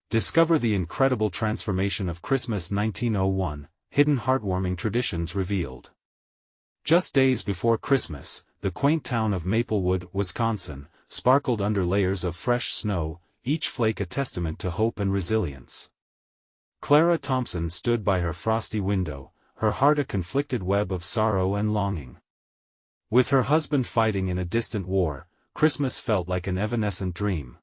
Discover the incredible transformation of Christmas 1901, hidden heartwarming traditions revealed. Just days before Christmas, the quaint town of Maplewood, Wisconsin, sparkled under layers of fresh snow, each flake a testament to hope and resilience. Clara Thompson stood by her frosty window, her heart a conflicted web of sorrow and longing. With her husband fighting in a distant war, Christmas felt like an evanescent dream.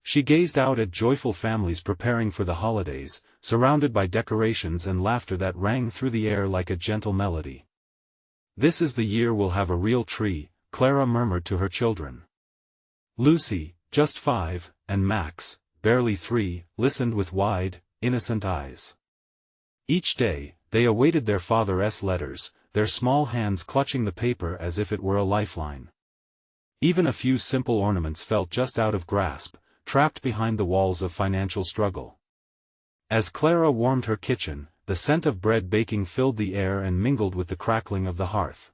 She gazed out at joyful families preparing for the holidays, surrounded by decorations and laughter that rang through the air like a gentle melody. "This is the year we'll have a real tree," Clara murmured to her children. Lucy, just 5, and Max, barely 3, listened with wide, innocent eyes. Each day, they awaited their father's letters, their small hands clutching the paper as if it were a lifeline. Even a few simple ornaments felt just out of grasp, trapped behind the walls of financial struggle. As Clara warmed her kitchen, the scent of bread baking filled the air and mingled with the crackling of the hearth.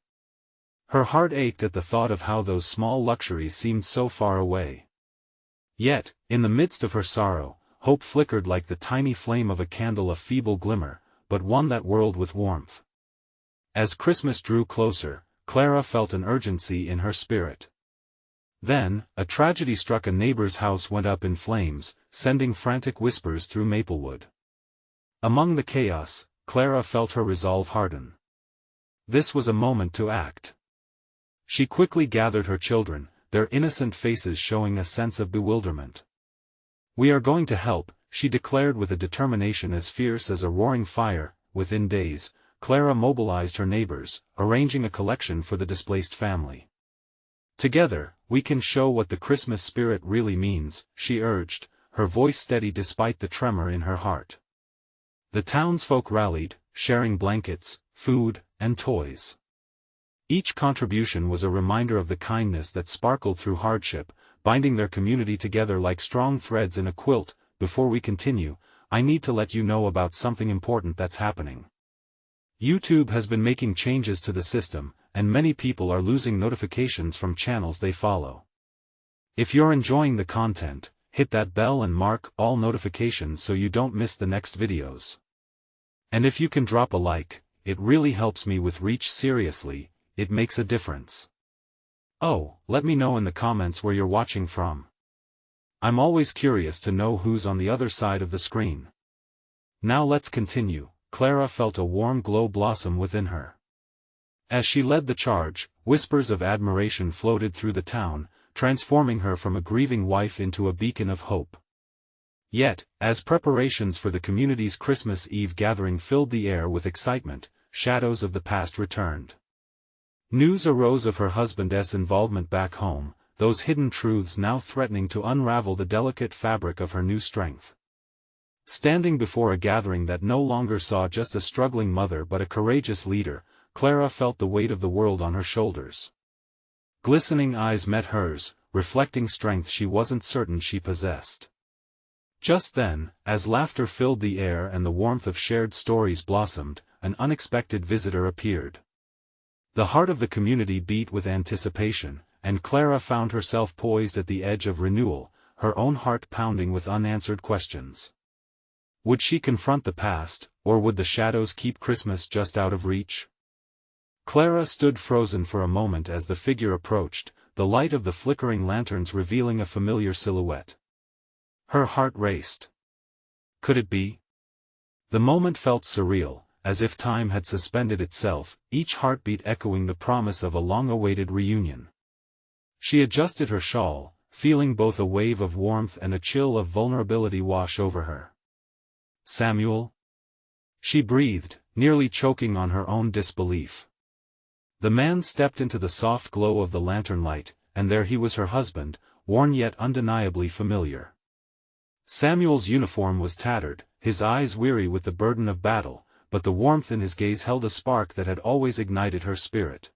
Her heart ached at the thought of how those small luxuries seemed so far away. Yet, in the midst of her sorrow, hope flickered like the tiny flame of a candle, a feeble glimmer, but one that whirled with warmth. As Christmas drew closer, Clara felt an urgency in her spirit. Then, a tragedy struck. A neighbor's house went up in flames, sending frantic whispers through Maplewood. Among the chaos, Clara felt her resolve harden. This was a moment to act. She quickly gathered her children, their innocent faces showing a sense of bewilderment. "We are going to help," she declared with a determination as fierce as a roaring fire. Within days, Clara mobilized her neighbors, arranging a collection for the displaced family. "Together, we can show what the Christmas spirit really means," she urged, her voice steady despite the tremor in her heart. The townsfolk rallied, sharing blankets, food, and toys. Each contribution was a reminder of the kindness that sparkled through hardship, binding their community together like strong threads in a quilt. Before we continue, I need to let you know about something important that's happening. YouTube has been making changes to the system, and many people are losing notifications from channels they follow. If you're enjoying the content, hit that bell and mark all notifications so you don't miss the next videos. And if you can drop a like, it really helps me with reach. Seriously, it makes a difference. Oh, let me know in the comments where you're watching from. I'm always curious to know who's on the other side of the screen. Now let's continue. Clara felt a warm glow blossom within her. As she led the charge, whispers of admiration floated through the town, transforming her from a grieving wife into a beacon of hope. Yet, as preparations for the community's Christmas Eve gathering filled the air with excitement, shadows of the past returned. News arose of her husband's involvement back home, those hidden truths now threatening to unravel the delicate fabric of her new strength. Standing before a gathering that no longer saw just a struggling mother but a courageous leader, Clara felt the weight of the world on her shoulders. Glistening eyes met hers, reflecting strength she wasn't certain she possessed. Just then, as laughter filled the air and the warmth of shared stories blossomed, an unexpected visitor appeared. The heart of the community beat with anticipation, and Clara found herself poised at the edge of renewal, her own heart pounding with unanswered questions. Would she confront the past, or would the shadows keep Christmas just out of reach? Clara stood frozen for a moment as the figure approached, the light of the flickering lanterns revealing a familiar silhouette. Her heart raced. Could it be? The moment felt surreal, as if time had suspended itself, each heartbeat echoing the promise of a long-awaited reunion. She adjusted her shawl, feeling both a wave of warmth and a chill of vulnerability wash over her. "Samuel?" she breathed, nearly choking on her own disbelief. The man stepped into the soft glow of the lantern light, and there he was, her husband, worn yet undeniably familiar. Samuel's uniform was tattered, his eyes weary with the burden of battle, but the warmth in his gaze held a spark that had always ignited her spirit.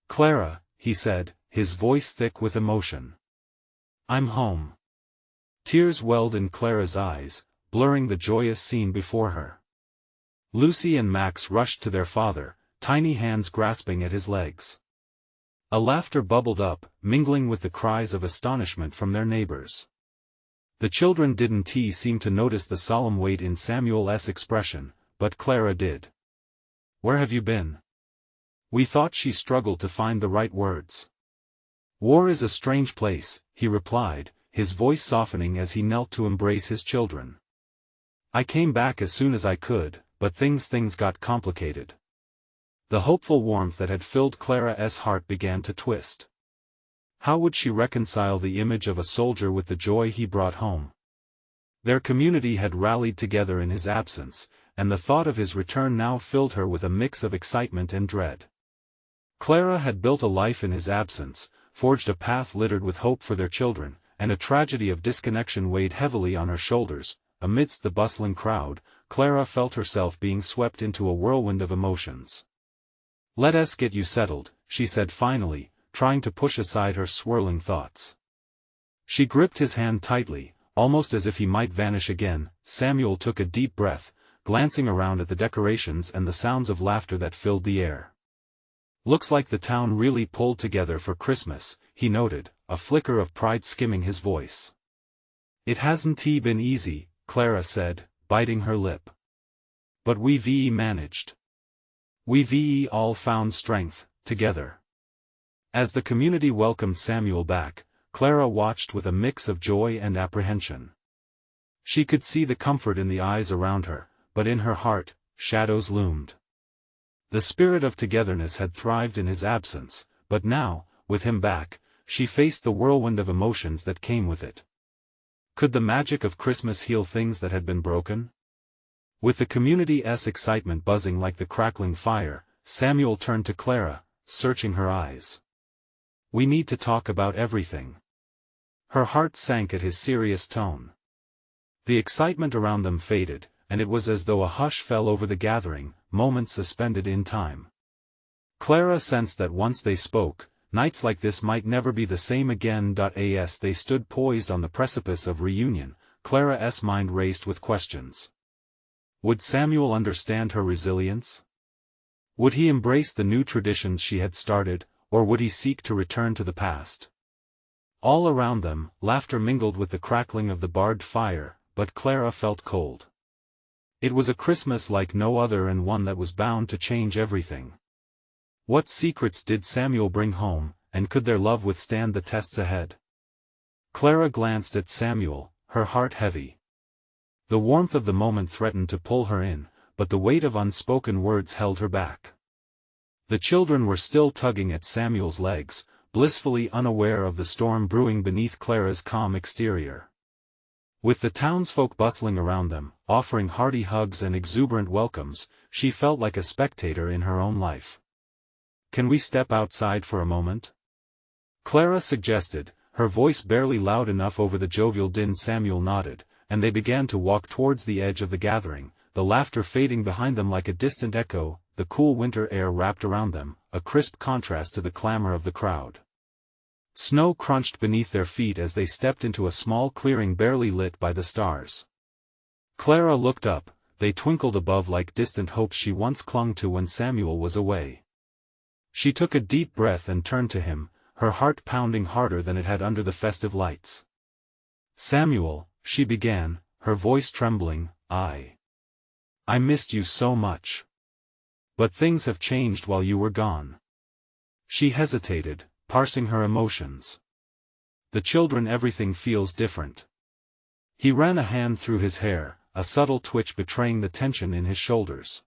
"Clara," he said, his voice thick with emotion. "I'm home." Tears welled in Clara's eyes, blurring the joyous scene before her. Lucy and Max rushed to their father, tiny hands grasping at his legs. A laughter bubbled up, mingling with the cries of astonishment from their neighbors. The children didn't seem to notice the solemn weight in Samuel's expression, but Clara did. "Where have you been?" "We thought." She struggled to find the right words. "War is a strange place," he replied, his voice softening as he knelt to embrace his children. "I came back as soon as I could, but things got complicated." The hopeful warmth that had filled Clara's heart began to twist. How would she reconcile the image of a soldier with the joy he brought home? Their community had rallied together in his absence, and the thought of his return now filled her with a mix of excitement and dread. Clara had built a life in his absence, forged a path littered with hope for their children, and a tragedy of disconnection weighed heavily on her shoulders. Amidst the bustling crowd, Clara felt herself being swept into a whirlwind of emotions. "Let us get you settled," she said finally, trying to push aside her swirling thoughts. She gripped his hand tightly, almost as if he might vanish again. Samuel took a deep breath, glancing around at the decorations and the sounds of laughter that filled the air. "Looks like the town really pulled together for Christmas," he noted, a flicker of pride skimming his voice. "It hasn't been easy," Clara said, biting her lip. "But we've managed. We've all found strength, together." As the community welcomed Samuel back, Clara watched with a mix of joy and apprehension. She could see the comfort in the eyes around her, but in her heart, shadows loomed. The spirit of togetherness had thrived in his absence, but now, with him back, she faced the whirlwind of emotions that came with it. Could the magic of Christmas heal things that had been broken? With the community's excitement buzzing like the crackling fire, Samuel turned to Clara, searching her eyes. "We need to talk about everything." Her heart sank at his serious tone. The excitement around them faded, and it was as though a hush fell over the gathering, moments suspended in time. Clara sensed that once they spoke, nights like this might never be the same again. As they stood poised on the precipice of reunion, Clara's mind raced with questions. Would Samuel understand her resilience? Would he embrace the new traditions she had started, or would he seek to return to the past? All around them, laughter mingled with the crackling of the barred fire, but Clara felt cold. It was a Christmas like no other, and one that was bound to change everything. What secrets did Samuel bring home, and could their love withstand the tests ahead? Clara glanced at Samuel, her heart heavy. The warmth of the moment threatened to pull her in, but the weight of unspoken words held her back. The children were still tugging at Samuel's legs, blissfully unaware of the storm brewing beneath Clara's calm exterior. With the townsfolk bustling around them, offering hearty hugs and exuberant welcomes, she felt like a spectator in her own life. "Can we step outside for a moment?" Clara suggested, her voice barely loud enough over the jovial din. Samuel nodded, and they began to walk towards the edge of the gathering, the laughter fading behind them like a distant echo. The cool winter air wrapped around them, a crisp contrast to the clamor of the crowd. Snow crunched beneath their feet as they stepped into a small clearing barely lit by the stars. Clara looked up, they twinkled above like distant hopes she once clung to when Samuel was away. She took a deep breath and turned to him, her heart pounding harder than it had under the festive lights. "Samuel," she began, her voice trembling, I missed you so much. But things have changed while you were gone." She hesitated, parsing her emotions. "The children, everything feels different." He ran a hand through his hair, a subtle twitch betraying the tension in his shoulders.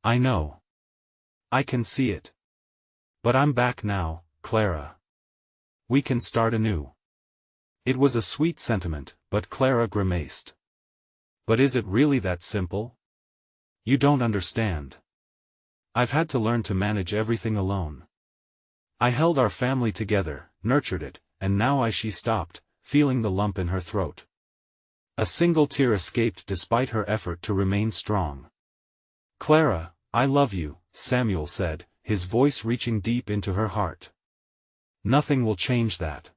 "I know. I can see it. But I'm back now, Clara. We can start anew." It was a sweet sentiment, but Clara grimaced. "But is it really that simple? You don't understand. I've had to learn to manage everything alone. I held our family together, nurtured it, and now she stopped, feeling the lump in her throat. A single tear escaped despite her effort to remain strong. "Clara, I love you," Samuel said, his voice reaching deep into her heart. "Nothing will change that."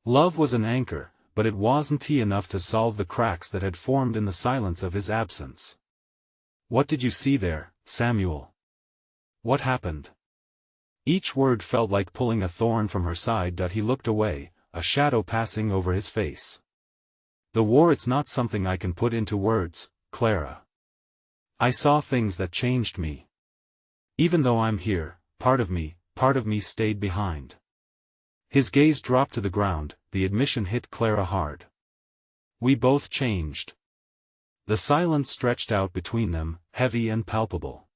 Love was an anchor, but it wasn't enough to solve the cracks that had formed in the silence of his absence. "What did you see there, Samuel? What happened?" Each word felt like pulling a thorn from her side. He looked away, a shadow passing over his face. The war, it's not something I can put into words, Clara. I saw things that changed me. Even though I'm here, part of me stayed behind. His gaze dropped to the ground, the admission hit Clara hard. We both changed. The silence stretched out between them, heavy and palpable.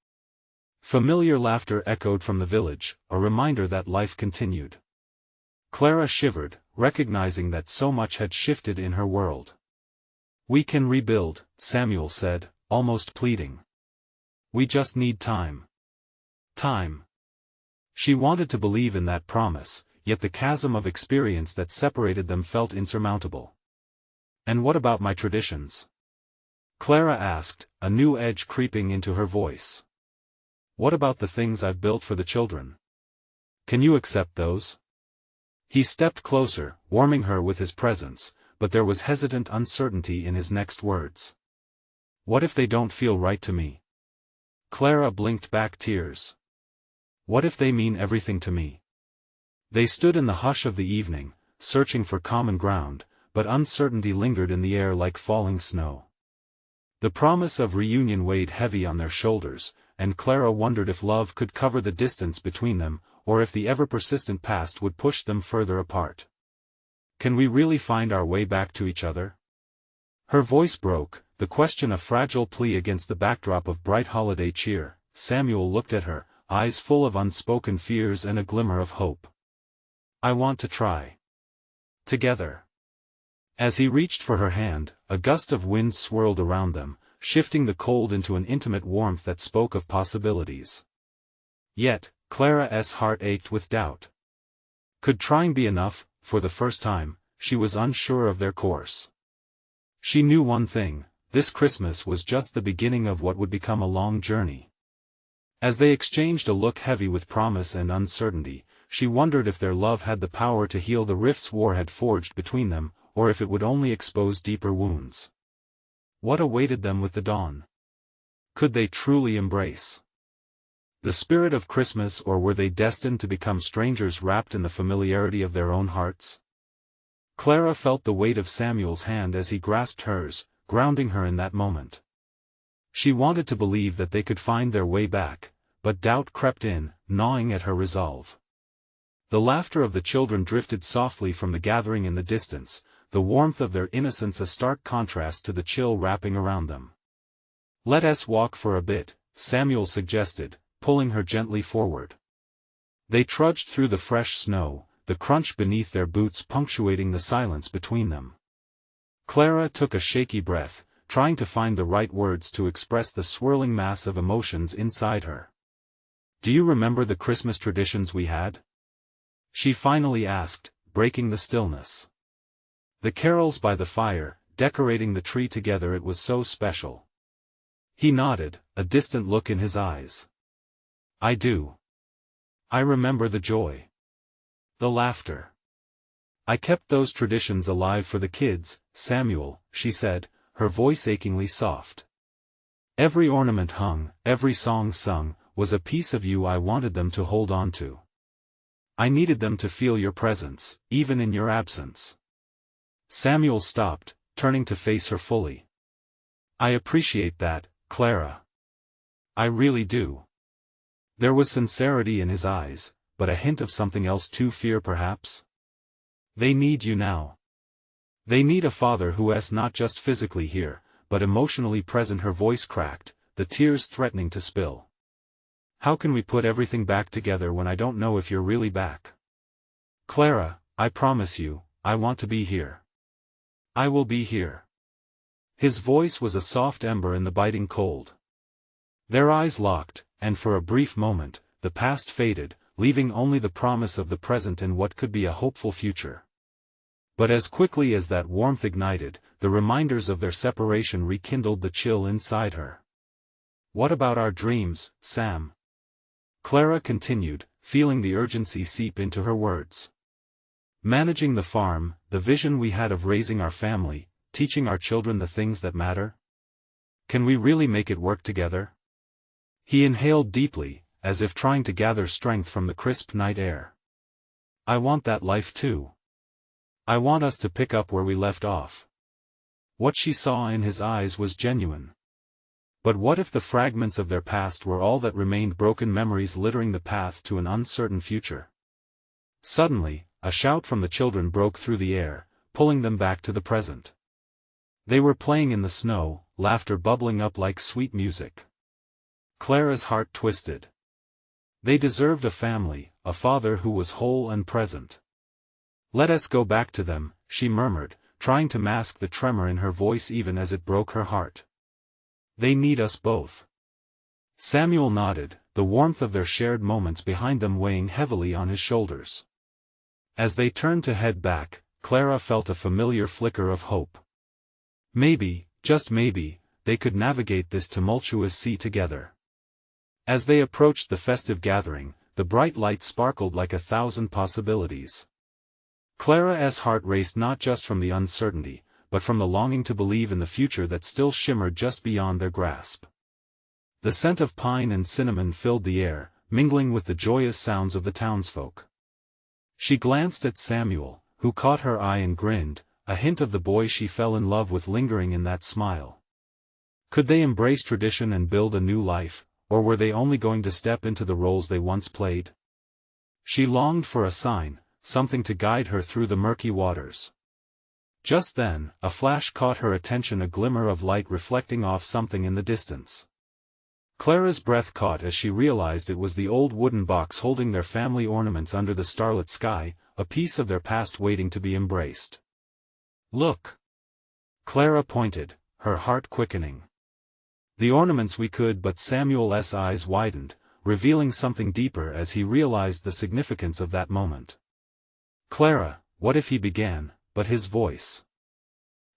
Familiar laughter echoed from the village, a reminder that life continued. Clara shivered, recognizing that so much had shifted in her world. We can rebuild, Samuel said, almost pleading. We just need time. Time. She wanted to believe in that promise, yet the chasm of experience that separated them felt insurmountable. And what about my traditions? Clara asked, a new edge creeping into her voice. What about the things I've built for the children? Can you accept those? He stepped closer, warming her with his presence, but there was hesitant uncertainty in his next words. What if they don't feel right to me? Clara blinked back tears. What if they mean everything to me? They stood in the hush of the evening, searching for common ground, but uncertainty lingered in the air like falling snow. The promise of reunion weighed heavy on their shoulders, and Clara wondered if love could cover the distance between them, or if the ever-persistent past would push them further apart. Can we really find our way back to each other? Her voice broke, the question a fragile plea against the backdrop of bright holiday cheer. Samuel looked at her, eyes full of unspoken fears and a glimmer of hope. I want to try. Together. As he reached for her hand, a gust of wind swirled around them, shifting the cold into an intimate warmth that spoke of possibilities. Yet, Clara's heart ached with doubt. Could trying be enough? For the first time, she was unsure of their course. She knew one thing, this Christmas was just the beginning of what would become a long journey. As they exchanged a look heavy with promise and uncertainty, she wondered if their love had the power to heal the rifts war had forged between them, or if it would only expose deeper wounds. What awaited them with the dawn? Could they truly embrace the spirit of Christmas, or were they destined to become strangers wrapped in the familiarity of their own hearts? Clara felt the weight of Samuel's hand as he grasped hers, grounding her in that moment. She wanted to believe that they could find their way back, but doubt crept in, gnawing at her resolve. The laughter of the children drifted softly from the gathering in the distance, the warmth of their innocence a stark contrast to the chill wrapping around them. Let us walk for a bit, Samuel suggested, pulling her gently forward. They trudged through the fresh snow, the crunch beneath their boots punctuating the silence between them. Clara took a shaky breath, trying to find the right words to express the swirling mass of emotions inside her. Do you remember the Christmas traditions we had? She finally asked, breaking the stillness. The carols by the fire, decorating the tree together, it was so special. He nodded, a distant look in his eyes. I do. I remember the joy. The laughter. I kept those traditions alive for the kids, Samuel, she said, her voice achingly soft. Every ornament hung, every song sung, was a piece of you I wanted them to hold on to. I needed them to feel your presence, even in your absence. Samuel stopped, turning to face her fully. I appreciate that, Clara. I really do. There was sincerity in his eyes, but a hint of something else too, fear perhaps? They need you now. They need a father who is not just physically here, but emotionally present. Her voice cracked, the tears threatening to spill. How can we put everything back together when I don't know if you're really back? Clara, I promise you, I want to be here. I will be here. His voice was a soft ember in the biting cold. Their eyes locked, and for a brief moment, the past faded, leaving only the promise of the present and what could be a hopeful future. But as quickly as that warmth ignited, the reminders of their separation rekindled the chill inside her. What about our dreams, Sam? Clara continued, feeling the urgency seep into her words. Managing the farm, the vision we had of raising our family, teaching our children the things that matter? Can we really make it work together? He inhaled deeply, as if trying to gather strength from the crisp night air. I want that life too. I want us to pick up where we left off. What she saw in his eyes was genuine. But what if the fragments of their past were all that remained, broken memories littering the path to an uncertain future? Suddenly, a shout from the children broke through the air, pulling them back to the present. They were playing in the snow, laughter bubbling up like sweet music. Clara's heart twisted. They deserved a family, a father who was whole and present. "Let us go back to them," she murmured, trying to mask the tremor in her voice even as it broke her heart. "They need us both." Samuel nodded, the warmth of their shared moments behind them weighing heavily on his shoulders. As they turned to head back, Clara felt a familiar flicker of hope. Maybe, just maybe, they could navigate this tumultuous sea together. As they approached the festive gathering, the bright light sparkled like 1,000 possibilities. Clara's heart raced not just from the uncertainty, but from the longing to believe in the future that still shimmered just beyond their grasp. The scent of pine and cinnamon filled the air, mingling with the joyous sounds of the townsfolk. She glanced at Samuel, who caught her eye and grinned, a hint of the boy she fell in love with lingering in that smile. Could they embrace tradition and build a new life, or were they only going to step into the roles they once played? She longed for a sign, something to guide her through the murky waters. Just then, a flash caught her attention, a glimmer of light reflecting off something in the distance. Clara's breath caught as she realized it was the old wooden box holding their family ornaments under the starlit sky, a piece of their past waiting to be embraced. "Look!" Clara pointed, her heart quickening. "The ornaments we could," but Samuel's eyes widened, revealing something deeper as he realized the significance of that moment. "Clara, what if," he began, but his voice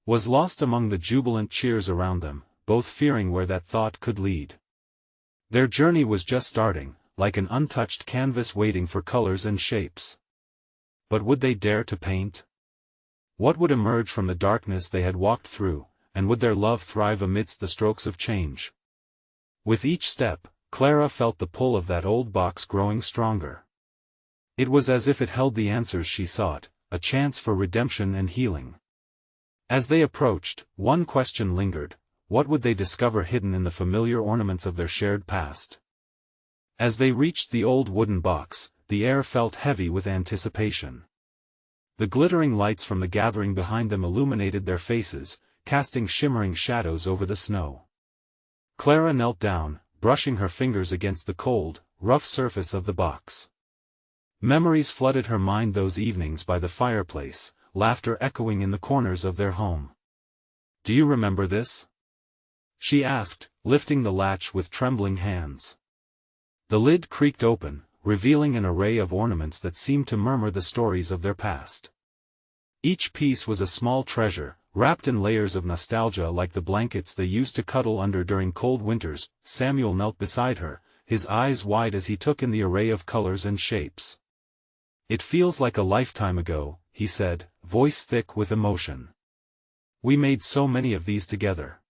was lost among the jubilant cheers around them, both fearing where that thought could lead. Their journey was just starting, like an untouched canvas waiting for colors and shapes. But would they dare to paint? What would emerge from the darkness they had walked through, and would their love thrive amidst the strokes of change? With each step, Clara felt the pull of that old box growing stronger. It was as if it held the answers she sought, a chance for redemption and healing. As they approached, one question lingered: what would they discover hidden in the familiar ornaments of their shared past? As they reached the old wooden box, the air felt heavy with anticipation. The glittering lights from the gathering behind them illuminated their faces, casting shimmering shadows over the snow. Clara knelt down, brushing her fingers against the cold, rough surface of the box. Memories flooded her mind, those evenings by the fireplace, laughter echoing in the corners of their home. "Do you remember this?" she asked, lifting the latch with trembling hands. The lid creaked open, revealing an array of ornaments that seemed to murmur the stories of their past. Each piece was a small treasure, wrapped in layers of nostalgia like the blankets they used to cuddle under during cold winters. Samuel knelt beside her, his eyes wide as he took in the array of colors and shapes. "It feels like a lifetime ago," he said, voice thick with emotion. "We made so many of these together."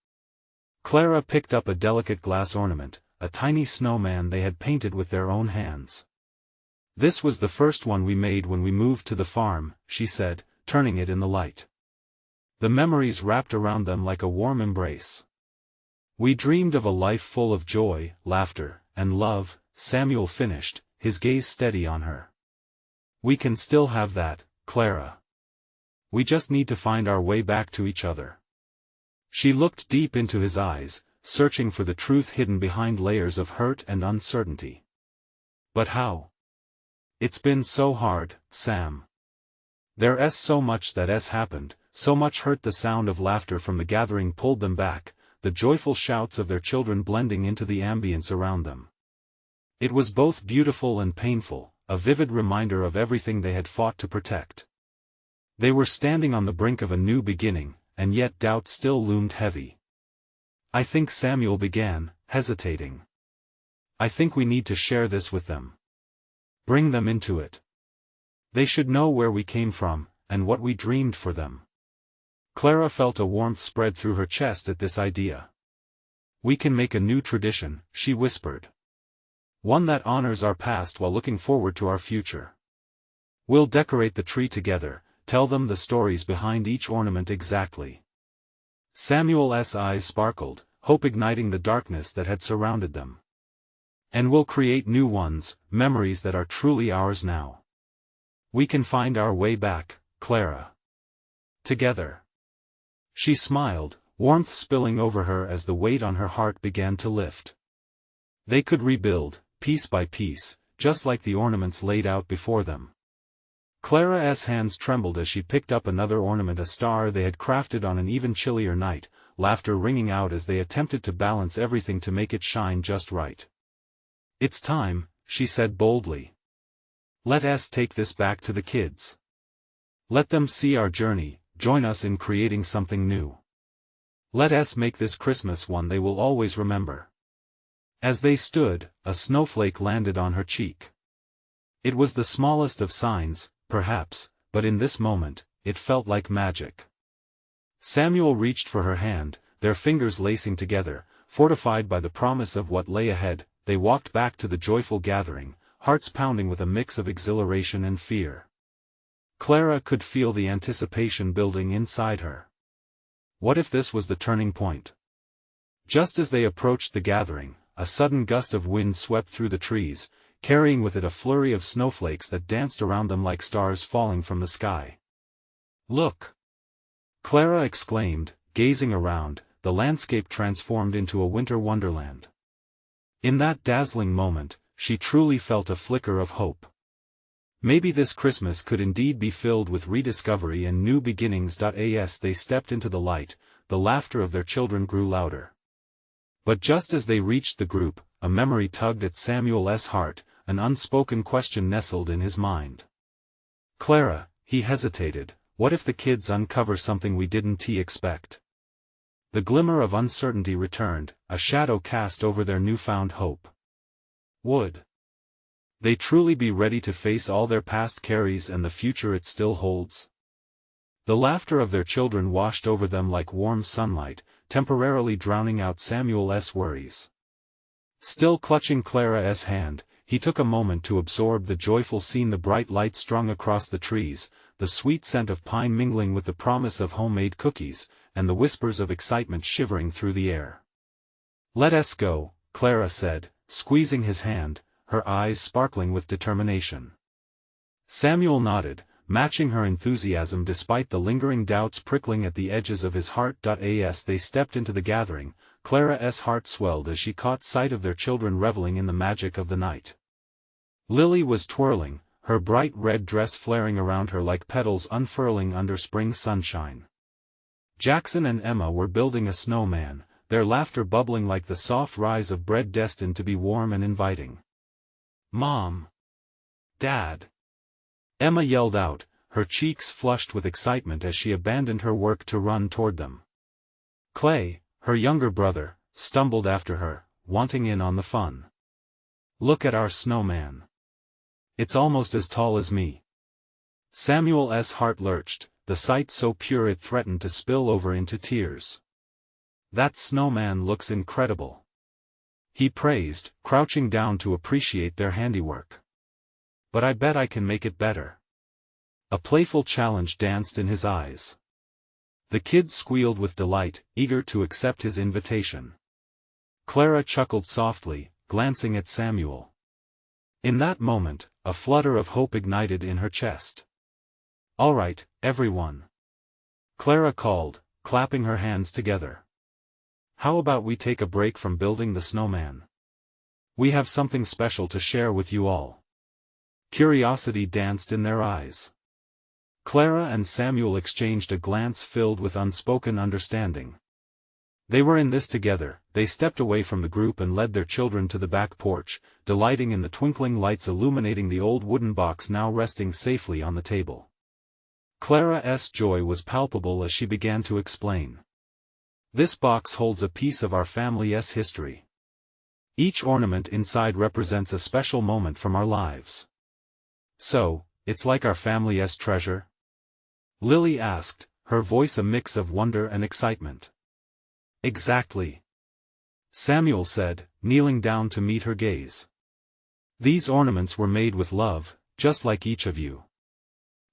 Clara picked up a delicate glass ornament, a tiny snowman they had painted with their own hands. "This was the first one we made when we moved to the farm," she said, turning it in the light. The memories wrapped around them like a warm embrace. "We dreamed of a life full of joy, laughter, and love," Samuel finished, his gaze steady on her. "We can still have that, Clara. We just need to find our way back to each other." She looked deep into his eyes, searching for the truth hidden behind layers of hurt and uncertainty. "But how? It's been so hard, Sam. There's so much that's happened, so much hurt." The sound of laughter from the gathering pulled them back, the joyful shouts of their children blending into the ambience around them. It was both beautiful and painful, a vivid reminder of everything they had fought to protect. They were standing on the brink of a new beginning, and yet doubt still loomed heavy. "I think," Samuel began, hesitating. "I think we need to share this with them. Bring them into it. They should know where we came from, and what we dreamed for them." Clara felt a warmth spread through her chest at this idea. "We can make a new tradition," she whispered. "One that honors our past while looking forward to our future. We'll decorate the tree together, tell them the stories behind each ornament exactly." Samuel's eyes sparkled, hope igniting the darkness that had surrounded them. And we'll create new ones, memories that are truly ours now. We can find our way back, Clara. Together. She smiled, warmth spilling over her as the weight on her heart began to lift. They could rebuild, piece by piece, just like the ornaments laid out before them. Clara's hands trembled as she picked up another ornament, a star they had crafted on an even chillier night, laughter ringing out as they attempted to balance everything to make it shine just right. "It's time," she said boldly. "Let us take this back to the kids. Let them see our journey, join us in creating something new. Let us make this Christmas one they will always remember." As they stood, a snowflake landed on her cheek. It was the smallest of signs, perhaps, but in this moment, it felt like magic. Samuel reached for her hand, their fingers lacing together, fortified by the promise of what lay ahead. They walked back to the joyful gathering, hearts pounding with a mix of exhilaration and fear. Clara could feel the anticipation building inside her. What if this was the turning point? Just as they approached the gathering, a sudden gust of wind swept through the trees, carrying with it a flurry of snowflakes that danced around them like stars falling from the sky. "Look!" Clara exclaimed, gazing around, the landscape transformed into a winter wonderland. In that dazzling moment, she truly felt a flicker of hope. Maybe this Christmas could indeed be filled with rediscovery and new beginnings. As they stepped into the light, the laughter of their children grew louder. But just as they reached the group, a memory tugged at Samuel's heart, an unspoken question nestled in his mind. "Clara," he hesitated, "what if the kids uncover something we didn't expect?" The glimmer of uncertainty returned, a shadow cast over their newfound hope. Would they truly be ready to face all their past carries and the future it still holds? The laughter of their children washed over them like warm sunlight, temporarily drowning out Samuel's worries. Still clutching Clara's hand, he took a moment to absorb the joyful scene, the bright light strung across the trees, the sweet scent of pine mingling with the promise of homemade cookies, and the whispers of excitement shivering through the air. "Let us go," Clara said, squeezing his hand, her eyes sparkling with determination. Samuel nodded, matching her enthusiasm despite the lingering doubts prickling at the edges of his heart. As they stepped into the gathering, Clara's heart swelled as she caught sight of their children reveling in the magic of the night. Lily was twirling, her bright red dress flaring around her like petals unfurling under spring sunshine. Jackson and Emma were building a snowman, their laughter bubbling like the soft rise of bread destined to be warm and inviting. "Mom! Dad!" Emma yelled out, her cheeks flushed with excitement as she abandoned her work to run toward them. Clay, her younger brother, stumbled after her, wanting in on the fun. "Look at our snowman. It's almost as tall as me." Samuel's heart lurched, the sight so pure it threatened to spill over into tears. "That snowman looks incredible," he praised, crouching down to appreciate their handiwork. "But I bet I can make it better." A playful challenge danced in his eyes. The kids squealed with delight, eager to accept his invitation. Clara chuckled softly, glancing at Samuel. In that moment, a flutter of hope ignited in her chest. "All right, everyone," Clara called, clapping her hands together. "How about we take a break from building the snowman? We have something special to share with you all." Curiosity danced in their eyes. Clara and Samuel exchanged a glance filled with unspoken understanding. They were in this together. They stepped away from the group and led their children to the back porch, delighting in the twinkling lights illuminating the old wooden box now resting safely on the table. Clara's joy was palpable as she began to explain. "This box holds a piece of our family's history. Each ornament inside represents a special moment from our lives. So, it's like our family's treasure?" Lily asked, her voice a mix of wonder and excitement. "Exactly," Samuel said, kneeling down to meet her gaze. "These ornaments were made with love, just like each of you.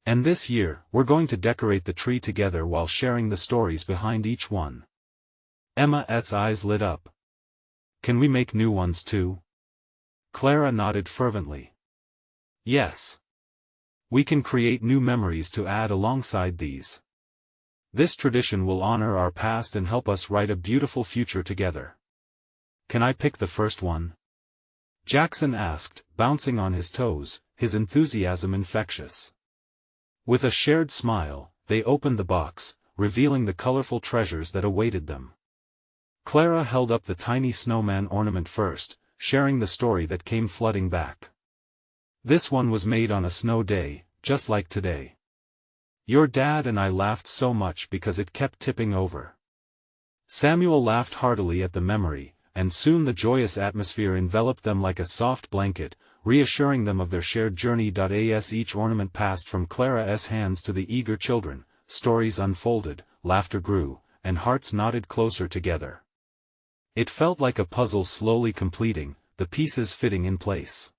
And this year, we're going to decorate the tree together while sharing the stories behind each one." Emma's eyes lit up. Can we make new ones too? Clara nodded fervently. Yes. We can create new memories to add alongside these. This tradition will honor our past and help us write a beautiful future together. Can I pick the first one? Jackson asked, bouncing on his toes, his enthusiasm infectious. With a shared smile, they opened the box, revealing the colorful treasures that awaited them. Clara held up the tiny snowman ornament first, sharing the story that came flooding back. This one was made on a snow day, just like today. Your dad and I laughed so much because it kept tipping over. Samuel laughed heartily at the memory, and soon the joyous atmosphere enveloped them like a soft blanket, reassuring them of their shared journey. As each ornament passed from Clara's hands to the eager children, stories unfolded, laughter grew, and hearts knotted closer together. It felt like a puzzle slowly completing, the pieces fitting in place.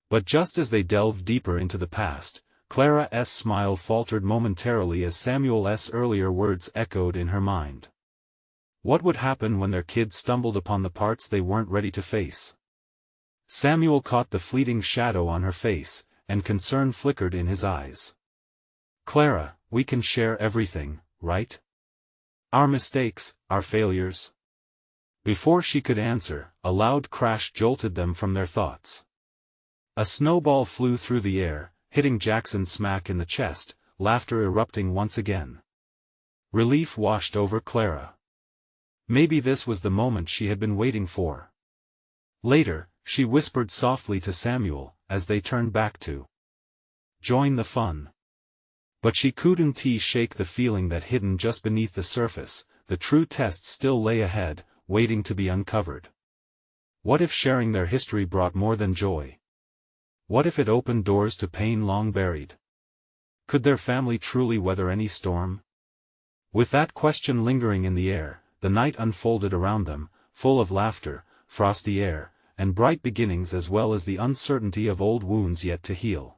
But just as they delved deeper into the past, Clara's smile faltered momentarily as Samuel's earlier words echoed in her mind. What would happen when their kids stumbled upon the parts they weren't ready to face? Samuel caught the fleeting shadow on her face, and concern flickered in his eyes. Clara, we can share everything, right? Our mistakes, our failures. Before she could answer, a loud crash jolted them from their thoughts. A snowball flew through the air, hitting Jackson smack in the chest, laughter erupting once again. Relief washed over Clara. Maybe this was the moment she had been waiting for. Later, she whispered softly to Samuel, as they turned back to join the fun. But she couldn't shake the feeling that hidden just beneath the surface, the true test still lay ahead, waiting to be uncovered. What if sharing their history brought more than joy? What if it opened doors to pain long buried? Could their family truly weather any storm? With that question lingering in the air, the night unfolded around them, full of laughter, frosty air, and bright beginnings as well as the uncertainty of old wounds yet to heal.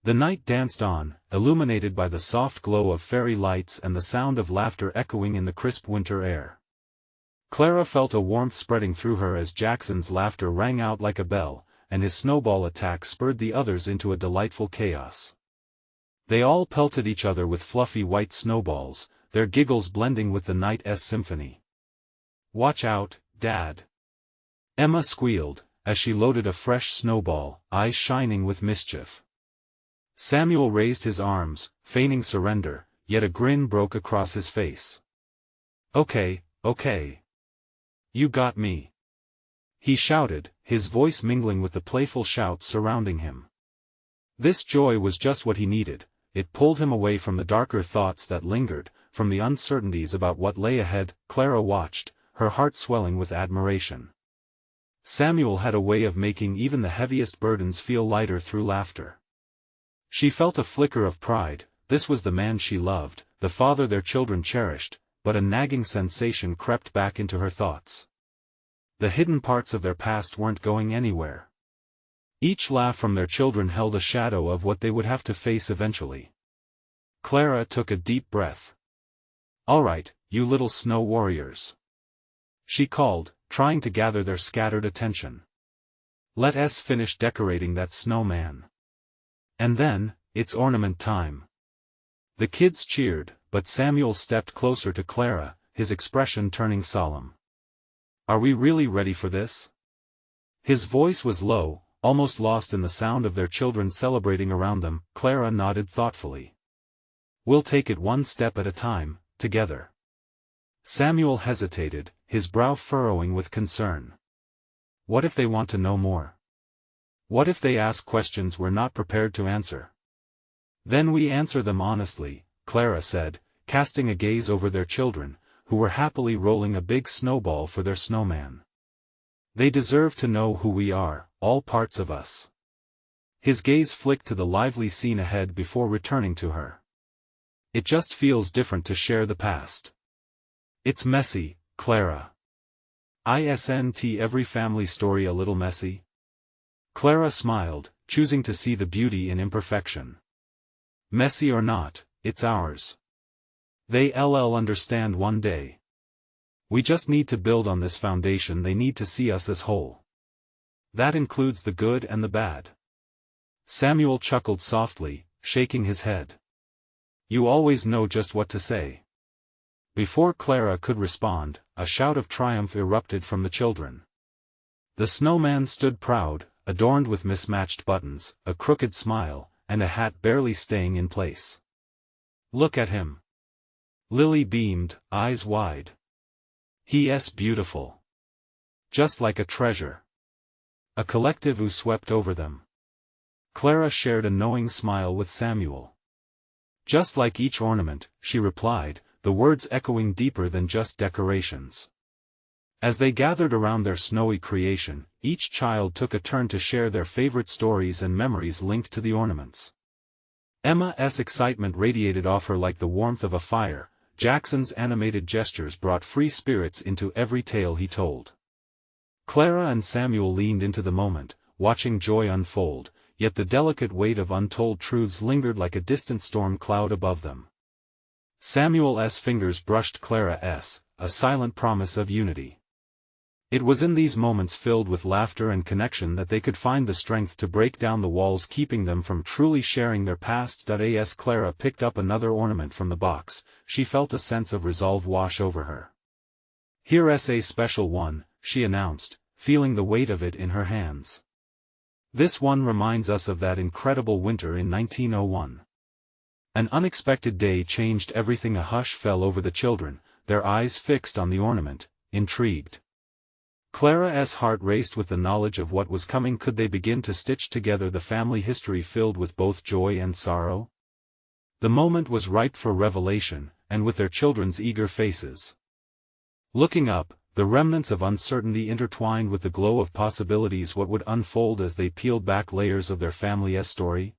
The night danced on, illuminated by the soft glow of fairy lights and the sound of laughter echoing in the crisp winter air. Clara felt a warmth spreading through her as Jackson's laughter rang out like a bell, and his snowball attack spurred the others into a delightful chaos. They all pelted each other with fluffy white snowballs, their giggles blending with the night's symphony. "Watch out, Dad!" Emma squealed, as she loaded a fresh snowball, eyes shining with mischief. Samuel raised his arms, feigning surrender, yet a grin broke across his face. Okay. You got me," he shouted, his voice mingling with the playful shouts surrounding him. This joy was just what he needed. It pulled him away from the darker thoughts that lingered, from the uncertainties about what lay ahead. Clara watched, her heart swelling with admiration. Samuel had a way of making even the heaviest burdens feel lighter through laughter. She felt a flicker of pride. This was the man she loved, the father their children cherished, but a nagging sensation crept back into her thoughts. The hidden parts of their past weren't going anywhere. Each laugh from their children held a shadow of what they would have to face eventually. Clara took a deep breath. "All right, you little snow warriors," she called, trying to gather their scattered attention. "Let us finish decorating that snowman. And then, it's ornament time." The kids cheered, but Samuel stepped closer to Clara, his expression turning solemn. "Are we really ready for this?" His voice was low, almost lost in the sound of their children celebrating around them. Clara nodded thoughtfully. "We'll take it one step at a time, together." Samuel hesitated, his brow furrowing with concern. What if they want to know more? What if they ask questions we're not prepared to answer? "Then we answer them honestly," Clara said, casting a gaze over their children, who were happily rolling a big snowball for their snowman. "They deserve to know who we are, all parts of us." His gaze flicked to the lively scene ahead before returning to her. "It just feels different to share the past. It's messy, Clara. Isn't every family story a little messy?" Clara smiled, choosing to see the beauty in imperfection. "Messy or not, it's ours. They'll understand one day." We just need to build on this foundation. They need to see us as whole. That includes the good and the bad. Samuel chuckled softly, shaking his head. You always know just what to say. Before Clara could respond, a shout of triumph erupted from the children. The snowman stood proud, adorned with mismatched buttons, a crooked smile, and a hat barely staying in place. Look at him. Lily beamed, eyes wide. He's beautiful. Just like a treasure. A collective ooh swept over them. Clara shared a knowing smile with Samuel. Just like each ornament, she replied, the words echoing deeper than just decorations. As they gathered around their snowy creation, each child took a turn to share their favorite stories and memories linked to the ornaments. Emma's excitement radiated off her like the warmth of a fire. Jackson's animated gestures brought free spirits into every tale he told. Clara and Samuel leaned into the moment, watching joy unfold, yet the delicate weight of untold truths lingered like a distant storm cloud above them. Samuel's fingers brushed Clara's, a silent promise of unity. It was in these moments filled with laughter and connection that they could find the strength to break down the walls keeping them from truly sharing their past. As Clara picked up another ornament from the box, she felt a sense of resolve wash over her. Here's a special one, she announced, feeling the weight of it in her hands. This one reminds us of that incredible winter in 1901. An unexpected day changed everything. A hush fell over the children, their eyes fixed on the ornament, intrigued. Clara's heart raced with the knowledge of what was coming. Could they begin to stitch together the family history filled with both joy and sorrow? The moment was ripe for revelation, and with their children's eager faces looking up, the remnants of uncertainty intertwined with the glow of possibilities. What would unfold as they peeled back layers of their family's story?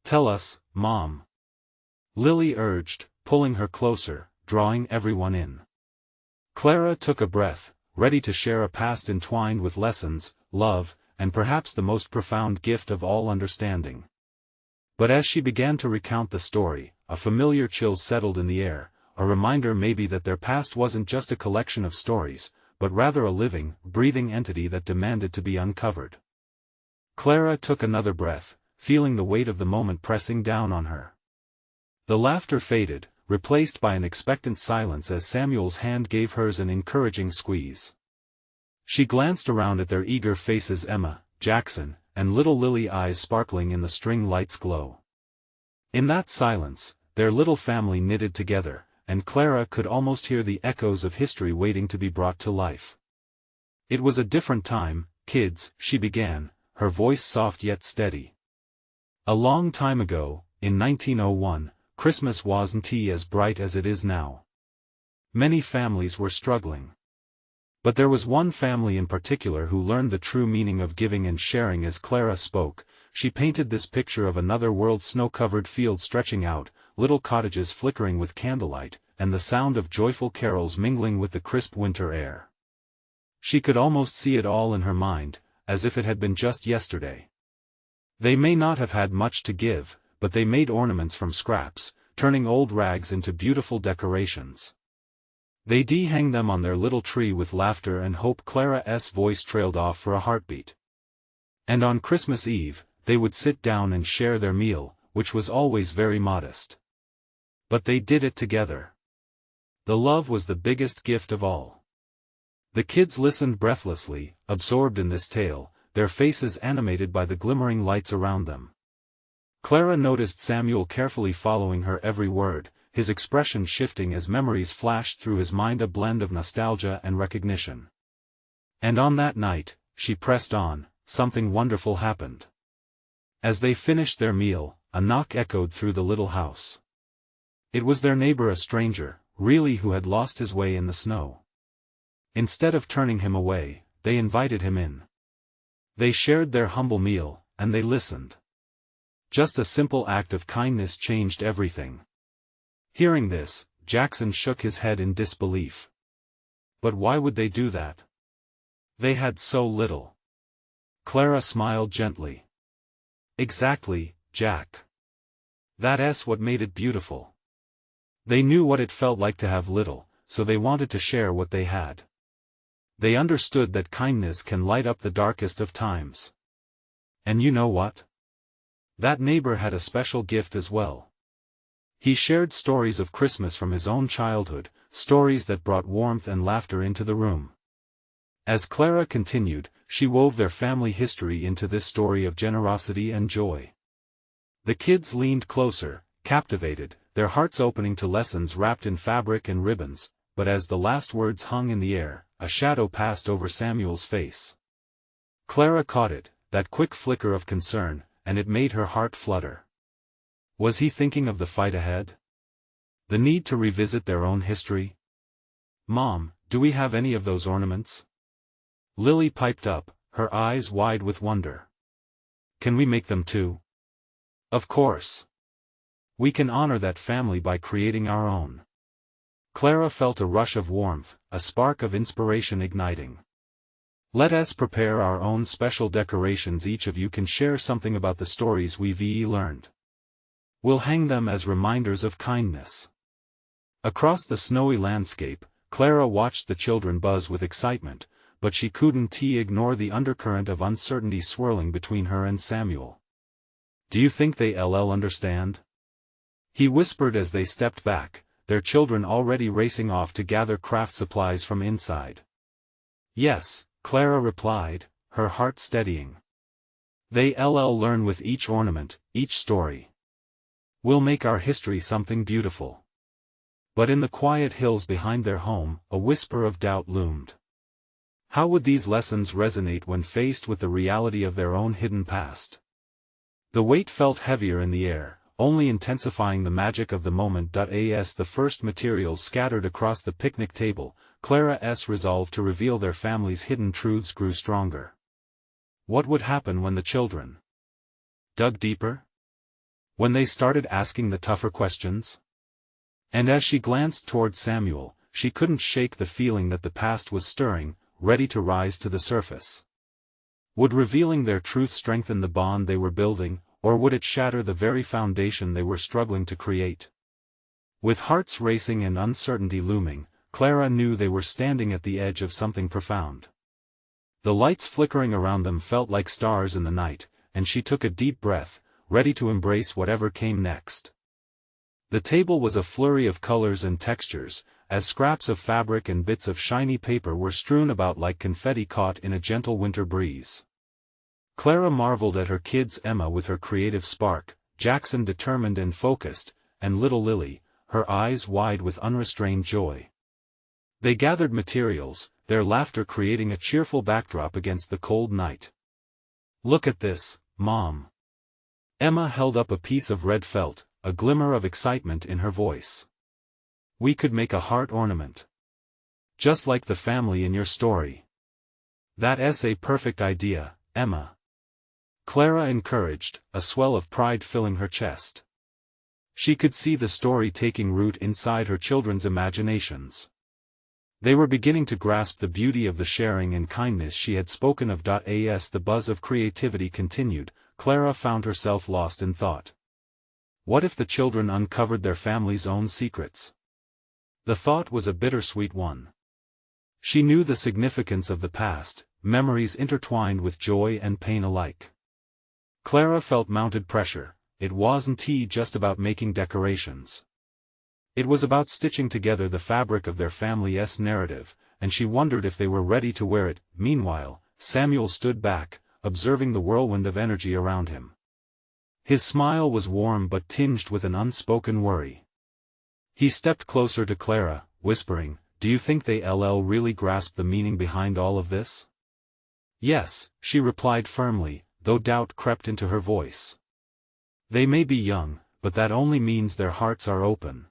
Tell us, Mom. Lily urged, pulling her closer, drawing everyone in. Clara took a breath, ready to share a past entwined with lessons, love, and perhaps the most profound gift of all, understanding. But as she began to recount the story, a familiar chill settled in the air, a reminder maybe that their past wasn't just a collection of stories, but rather a living, breathing entity that demanded to be uncovered. Clara took another breath, feeling the weight of the moment pressing down on her. The laughter faded, replaced by an expectant silence as Samuel's hand gave hers an encouraging squeeze. She glanced around at their eager faces, Emma, Jackson, and little Lily, eyes sparkling in the string light's glow. In that silence, their little family knitted together, and Clara could almost hear the echoes of history waiting to be brought to life. It was a different time, kids, she began, her voice soft yet steady. A long time ago, in 1901, Christmas wasn't as bright as it is now. Many families were struggling. But there was one family in particular who learned the true meaning of giving and sharing. As Clara spoke, she painted this picture of another world: snow-covered fields stretching out, little cottages flickering with candlelight, and the sound of joyful carols mingling with the crisp winter air. She could almost see it all in her mind, as if it had been just yesterday. They may not have had much to give, but they made ornaments from scraps, turning old rags into beautiful decorations. They'd hang them on their little tree with laughter and hope. Clara's voice trailed off for a heartbeat. And on Christmas Eve, they would sit down and share their meal, which was always very modest. But they did it together. The love was the biggest gift of all. The kids listened breathlessly, absorbed in this tale, their faces animated by the glimmering lights around them. Clara noticed Samuel carefully following her every word, his expression shifting as memories flashed through his mind, a blend of nostalgia and recognition. And on that night, she pressed on, something wonderful happened. As they finished their meal, a knock echoed through the little house. It was their neighbor, a stranger, really, who had lost his way in the snow. Instead of turning him away, they invited him in. They shared their humble meal, and they listened. Just a simple act of kindness changed everything. Hearing this, Jackson shook his head in disbelief. But why would they do that? They had so little. Clara smiled gently. Exactly, Jack. That's what made it beautiful. They knew what it felt like to have little, so they wanted to share what they had. They understood that kindness can light up the darkest of times. And you know what? That neighbor had a special gift as well. He shared stories of Christmas from his own childhood, stories that brought warmth and laughter into the room. As Clara continued, she wove their family history into this story of generosity and joy. The kids leaned closer, captivated, their hearts opening to lessons wrapped in fabric and ribbons, but as the last words hung in the air, a shadow passed over Samuel's face. Clara caught it, that quick flicker of concern, and it made her heart flutter. Was he thinking of the fight ahead? The need to revisit their own history? "Mom, do we have any of those ornaments?" Lily piped up, her eyes wide with wonder. "Can we make them too?" "Of course. We can honor that family by creating our own." Clara felt a rush of warmth, a spark of inspiration igniting. "Let us prepare our own special decorations. Each of you can share something about the stories we've learned. We'll hang them as reminders of kindness." Across the snowy landscape, Clara watched the children buzz with excitement, but she couldn't ignore the undercurrent of uncertainty swirling between her and Samuel. "Do you think they'll understand?" he whispered as they stepped back, their children already racing off to gather craft supplies from inside. "Yes," Clara replied, her heart steadying. "They'll learn with each ornament, each story. We'll make our history something beautiful." But in the quiet hills behind their home, a whisper of doubt loomed. How would these lessons resonate when faced with the reality of their own hidden past? The weight felt heavier in the air, only intensifying the magic of the moment. As the first materials scattered across the picnic table, Clara's resolve to reveal their family's hidden truths grew stronger. What would happen when the children dug deeper? When they started asking the tougher questions? And as she glanced towards Samuel, she couldn't shake the feeling that the past was stirring, ready to rise to the surface. Would revealing their truth strengthen the bond they were building, or would it shatter the very foundation they were struggling to create? With hearts racing and uncertainty looming, Clara knew they were standing at the edge of something profound. The lights flickering around them felt like stars in the night, and she took a deep breath, ready to embrace whatever came next. The table was a flurry of colors and textures, as scraps of fabric and bits of shiny paper were strewn about like confetti caught in a gentle winter breeze. Clara marveled at her kids, Emma with her creative spark, Jackson determined and focused, and little Lily, her eyes wide with unrestrained joy. They gathered materials, their laughter creating a cheerful backdrop against the cold night. "Look at this, Mom." Emma held up a piece of red felt, a glimmer of excitement in her voice. "We could make a heart ornament. Just like the family in your story." "That's a perfect idea, Emma." Clara encouraged, a swell of pride filling her chest. She could see the story taking root inside her children's imaginations. They were beginning to grasp the beauty of the sharing and kindness she had spoken of. As the buzz of creativity continued, Clara found herself lost in thought. What if the children uncovered their family's own secrets? The thought was a bittersweet one. She knew the significance of the past, memories intertwined with joy and pain alike. Clara felt mounted pressure. It wasn't just about making decorations. It was about stitching together the fabric of their family's narrative, and she wondered if they were ready to wear it. Meanwhile, Samuel stood back, observing the whirlwind of energy around him. His smile was warm but tinged with an unspoken worry. He stepped closer to Clara, whispering, "Do you think they'll really grasp the meaning behind all of this?" "Yes," she replied firmly, though doubt crept into her voice. "They may be young, but that only means their hearts are open.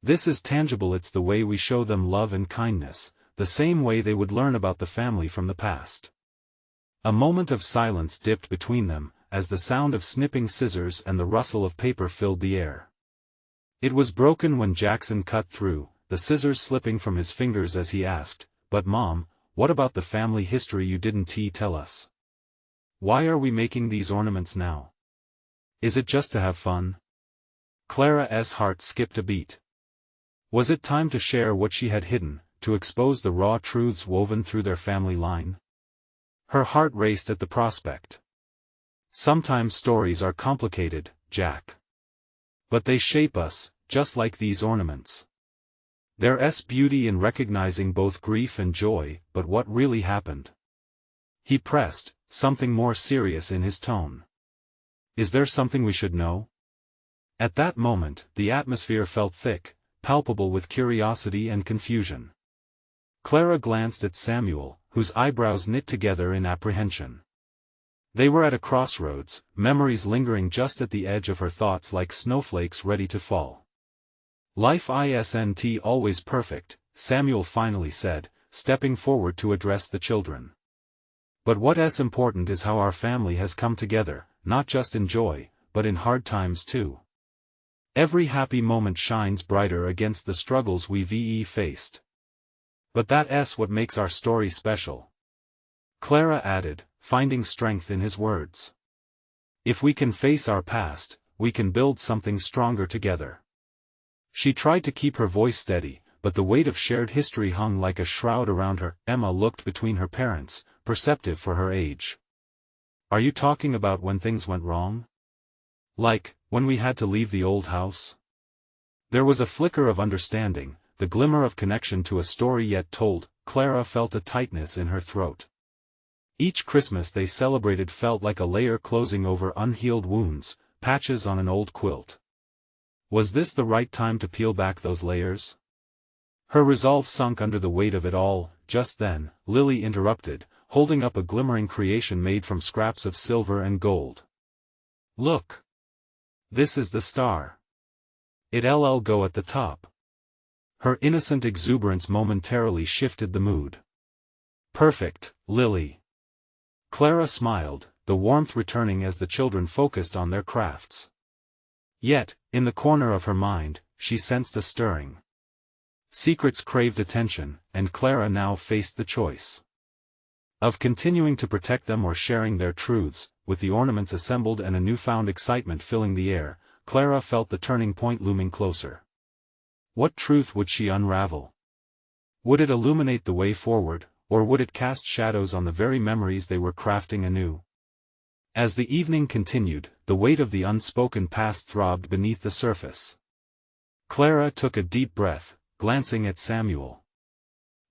This is tangible. It's the way we show them love and kindness, the same way they would learn about the family from the past." A moment of silence dipped between them, as the sound of snipping scissors and the rustle of paper filled the air. It was broken when Jackson cut through, the scissors slipping from his fingers as he asked, "But Mom, what about the family history you didn't tell us? Why are we making these ornaments now? Is it just to have fun?" Clara's heart skipped a beat. Was it time to share what she had hidden, to expose the raw truths woven through their family line? Her heart raced at the prospect. Sometimes stories are complicated, Jack. But they shape us, just like these ornaments. There's beauty in recognizing both grief and joy, but what really happened? He pressed, something more serious in his tone. Is there something we should know? At that moment, the atmosphere felt thick, palpable with curiosity and confusion. Clara glanced at Samuel, whose eyebrows knit together in apprehension. They were at a crossroads, memories lingering just at the edge of her thoughts like snowflakes ready to fall. Life isn't always perfect, Samuel finally said, stepping forward to address the children. But what's important is how our family has come together, not just in joy, but in hard times too. Every happy moment shines brighter against the struggles we've faced. But that's what makes our story special. Clara added, finding strength in his words. If we can face our past, we can build something stronger together. She tried to keep her voice steady, but the weight of shared history hung like a shroud around her. Emma looked between her parents, perceptive for her age. Are you talking about when things went wrong? Like, when we had to leave the old house? There was a flicker of understanding, the glimmer of connection to a story yet told. Clara felt a tightness in her throat. Each Christmas they celebrated felt like a layer closing over unhealed wounds, patches on an old quilt. Was this the right time to peel back those layers? Her resolve sunk under the weight of it all. Just then, Lily interrupted, holding up a glimmering creation made from scraps of silver and gold. Look! This is the star. It'll go at the top. Her innocent exuberance momentarily shifted the mood. Perfect, Lily. Clara smiled, the warmth returning as the children focused on their crafts. Yet, in the corner of her mind, she sensed a stirring. Secrets craved attention, and Clara now faced the choice of continuing to protect them or sharing their truths. With the ornaments assembled and a newfound excitement filling the air, Clara felt the turning point looming closer. What truth would she unravel? Would it illuminate the way forward, or would it cast shadows on the very memories they were crafting anew? As the evening continued, the weight of the unspoken past throbbed beneath the surface. Clara took a deep breath, glancing at Samuel.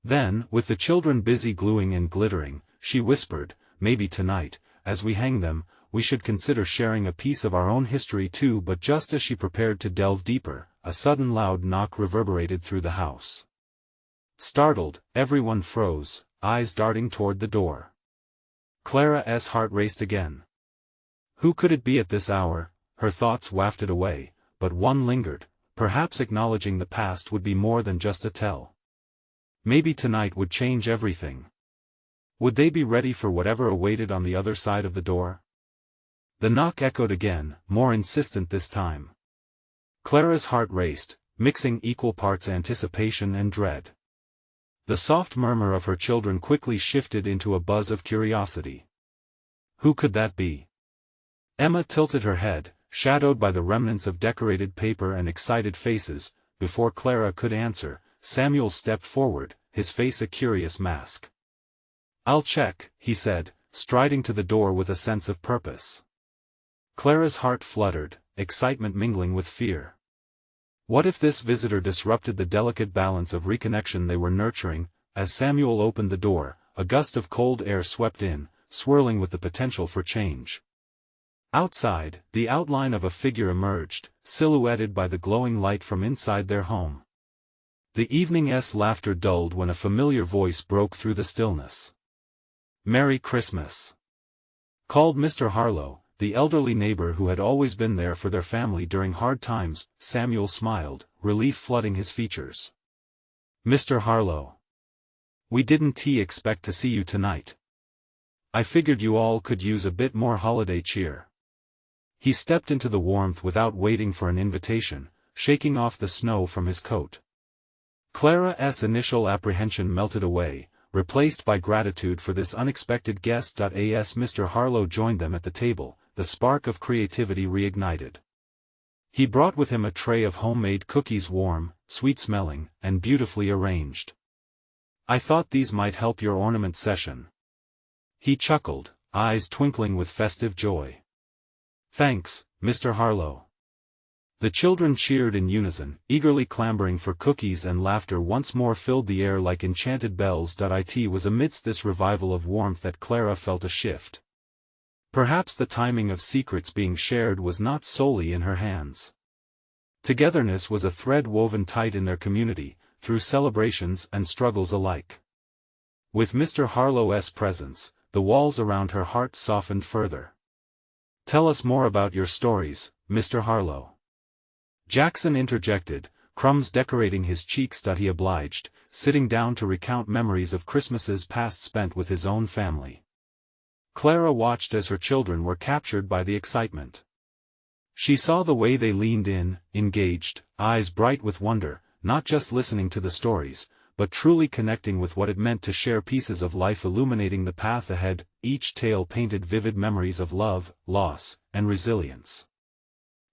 Then, with the children busy gluing and glittering, she whispered, maybe tonight, as we hang them, we should consider sharing a piece of our own history too. But just as she prepared to delve deeper, a sudden loud knock reverberated through the house. Startled, everyone froze, eyes darting toward the door. Clara's heart raced again. Who could it be at this hour? Her thoughts wafted away, but one lingered, perhaps acknowledging the past would be more than just a tell. Maybe tonight would change everything. Would they be ready for whatever awaited on the other side of the door? The knock echoed again, more insistent this time. Clara's heart raced, mixing equal parts anticipation and dread. The soft murmur of her children quickly shifted into a buzz of curiosity. Who could that be? Emma tilted her head, shadowed by the remnants of decorated paper and excited faces. Before Clara could answer, Samuel stepped forward, his face a curious mask. I'll check, he said, striding to the door with a sense of purpose. Clara's heart fluttered, excitement mingling with fear. What if this visitor disrupted the delicate balance of reconnection they were nurturing? As Samuel opened the door, a gust of cold air swept in, swirling with the potential for change. Outside, the outline of a figure emerged, silhouetted by the glowing light from inside their home. The evening's laughter dulled when a familiar voice broke through the stillness. "Merry Christmas," called Mr. Harlow, the elderly neighbor who had always been there for their family during hard times. Samuel smiled, relief flooding his features. "Mr. Harlow, we didn't expect to see you tonight. I figured you all could use a bit more holiday cheer." He stepped into the warmth without waiting for an invitation, shaking off the snow from his coat. Clara's initial apprehension melted away, replaced by gratitude for this unexpected guest. As Mr. Harlow joined them at the table, the spark of creativity reignited. He brought with him a tray of homemade cookies, warm, sweet-smelling, and beautifully arranged. I thought these might help your ornament session. He chuckled, eyes twinkling with festive joy. Thanks, Mr. Harlow. The children cheered in unison, eagerly clamoring for cookies, and laughter once more filled the air like enchanted bells. It was amidst this revival of warmth that Clara felt a shift. Perhaps the timing of secrets being shared was not solely in her hands. Togetherness was a thread woven tight in their community, through celebrations and struggles alike. With Mr. Harlow's presence, the walls around her heart softened further. Tell us more about your stories, Mr. Harlow. Jackson interjected, crumbs decorating his cheeks. He obliged, sitting down to recount memories of Christmases past spent with his own family. Clara watched as her children were captured by the excitement. She saw the way they leaned in, engaged, eyes bright with wonder, not just listening to the stories, but truly connecting with what it meant to share pieces of life, illuminating the path ahead. Each tale painted vivid memories of love, loss, and resilience.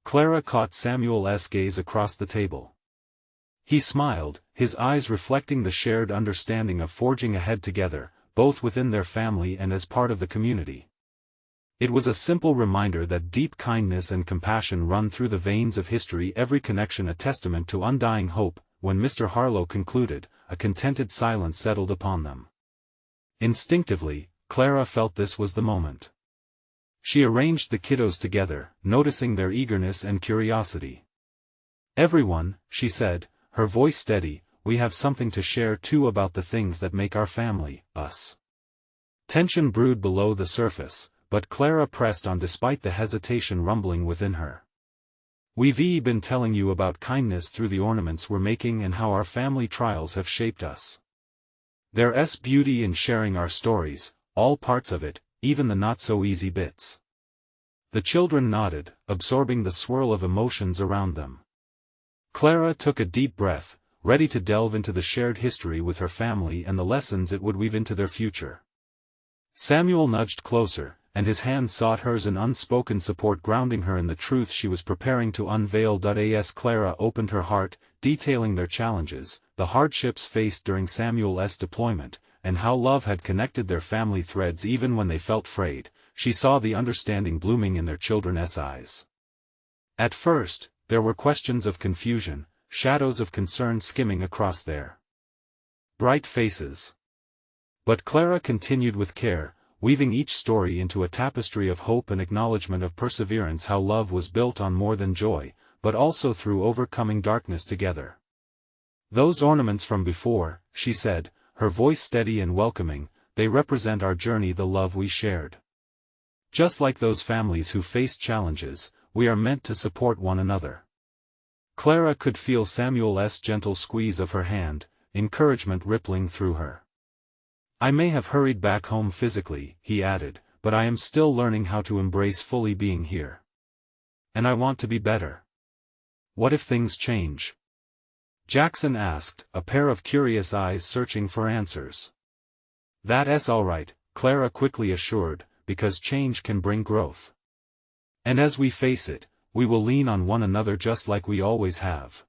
Clara caught Samuel's gaze across the table. He smiled, his eyes reflecting the shared understanding of forging ahead together, both within their family and as part of the community. It was a simple reminder that deep kindness and compassion run through the veins of history, every connection a testament to undying hope. When Mr. Harlow concluded, a contented silence settled upon them. Instinctively, Clara felt this was the moment. She arranged the kiddos together, noticing their eagerness and curiosity. Everyone, she said, her voice steady, we have something to share too about the things that make our family, us. Tension brewed below the surface, but Clara pressed on despite the hesitation rumbling within her. We've been telling you about kindness through the ornaments we're making and how our family trials have shaped us. There's beauty in sharing our stories, all parts of it, even the not-so-easy bits. The children nodded, absorbing the swirl of emotions around them. Clara took a deep breath, ready to delve into the shared history with her family and the lessons it would weave into their future. Samuel nudged closer, and his hand sought hers in unspoken support, grounding her in the truth she was preparing to unveil. As Clara opened her heart, detailing their challenges, the hardships faced during Samuel's deployment, and how love had connected their family threads even when they felt frayed, she saw the understanding blooming in their children's eyes. At first, there were questions of confusion, shadows of concern skimming across their bright faces. But Clara continued with care, weaving each story into a tapestry of hope and acknowledgement of perseverance, how love was built on more than joy, but also through overcoming darkness together. Those ornaments from before, she said, her voice steady and welcoming, they represent our journey, the love we shared. Just like those families who faced challenges, we are meant to support one another. Clara could feel Samuel's gentle squeeze of her hand, encouragement rippling through her. I may have hurried back home physically, he added, but I am still learning how to embrace fully being here. And I want to be better. What if things change? Jackson asked, a pair of curious eyes searching for answers. That's all right, Clara quickly assured, because change can bring growth. And as we face it, we will lean on one another just like we always have.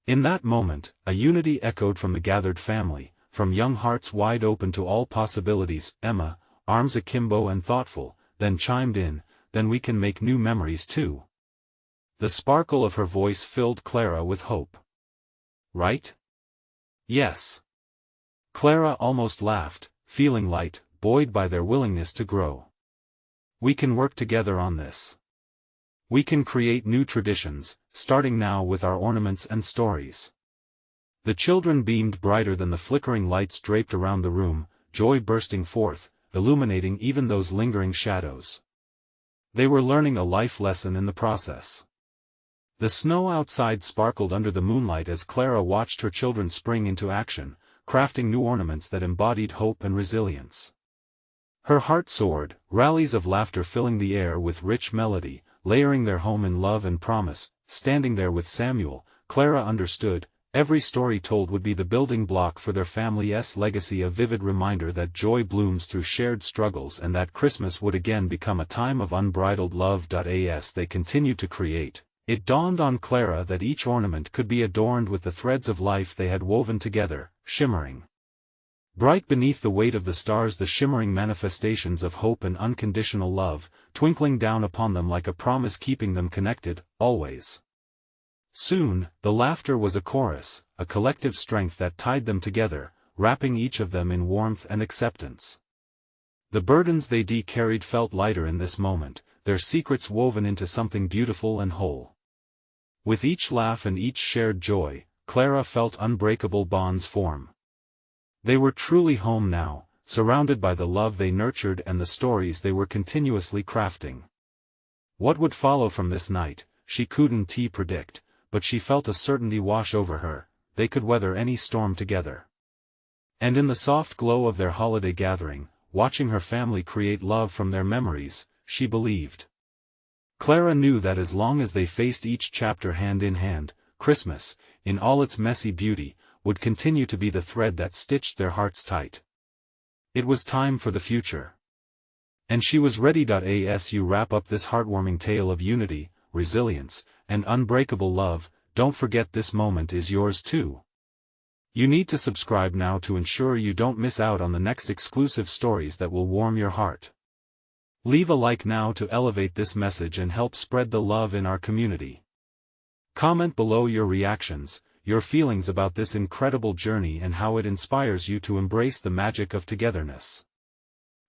In that moment, a unity echoed from the gathered family, from young hearts wide open to all possibilities. Emma, arms akimbo and thoughtful, then chimed in, then we can make new memories too. The sparkle of her voice filled Clara with hope. Right? Yes. Clara almost laughed, feeling light, buoyed by their willingness to grow. We can work together on this. We can create new traditions, starting now with our ornaments and stories. The children beamed brighter than the flickering lights draped around the room, joy bursting forth, illuminating even those lingering shadows. They were learning a life lesson in the process. The snow outside sparkled under the moonlight as Clara watched her children spring into action, crafting new ornaments that embodied hope and resilience. Her heart soared, rallies of laughter filling the air with rich melody, layering their home in love and promise. Standing there with Samuel, Clara understood, every story told would be the building block for their family's legacy, a vivid reminder that joy blooms through shared struggles and that Christmas would again become a time of unbridled love. As they continued to create, It dawned on Clara that each ornament could be adorned with the threads of life they had woven together, shimmering bright beneath the weight of the stars, the shimmering manifestations of hope and unconditional love, twinkling down upon them like a promise keeping them connected, always. Soon, the laughter was a chorus, a collective strength that tied them together, wrapping each of them in warmth and acceptance. The burdens they carried felt lighter in this moment, their secrets woven into something beautiful and whole. With each laugh and each shared joy, Clara felt unbreakable bonds form. They were truly home now, surrounded by the love they nurtured and the stories they were continuously crafting. What would follow from this night, she couldn't predict, but she felt a certainty wash over her: they could weather any storm together. And in the soft glow of their holiday gathering, watching her family create love from their memories, she believed. Clara knew that as long as they faced each chapter hand in hand, Christmas, in all its messy beauty, would continue to be the thread that stitched their hearts tight. It was time for the future. And she was ready to wrap up this heartwarming tale of unity, resilience, and unbreakable love. Don't forget, this moment is yours too. You need to subscribe now to ensure you don't miss out on the next exclusive stories that will warm your heart. Leave a like now to elevate this message and help spread the love in our community. Comment below your reactions, your feelings about this incredible journey and how it inspires you to embrace the magic of togetherness.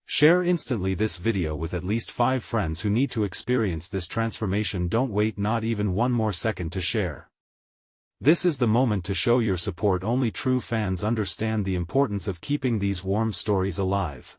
Share instantly this video with at least 5 friends who need to experience this transformation. Don't wait not even one more second to share. This is the moment to show your support. Only true fans understand the importance of keeping these warm stories alive.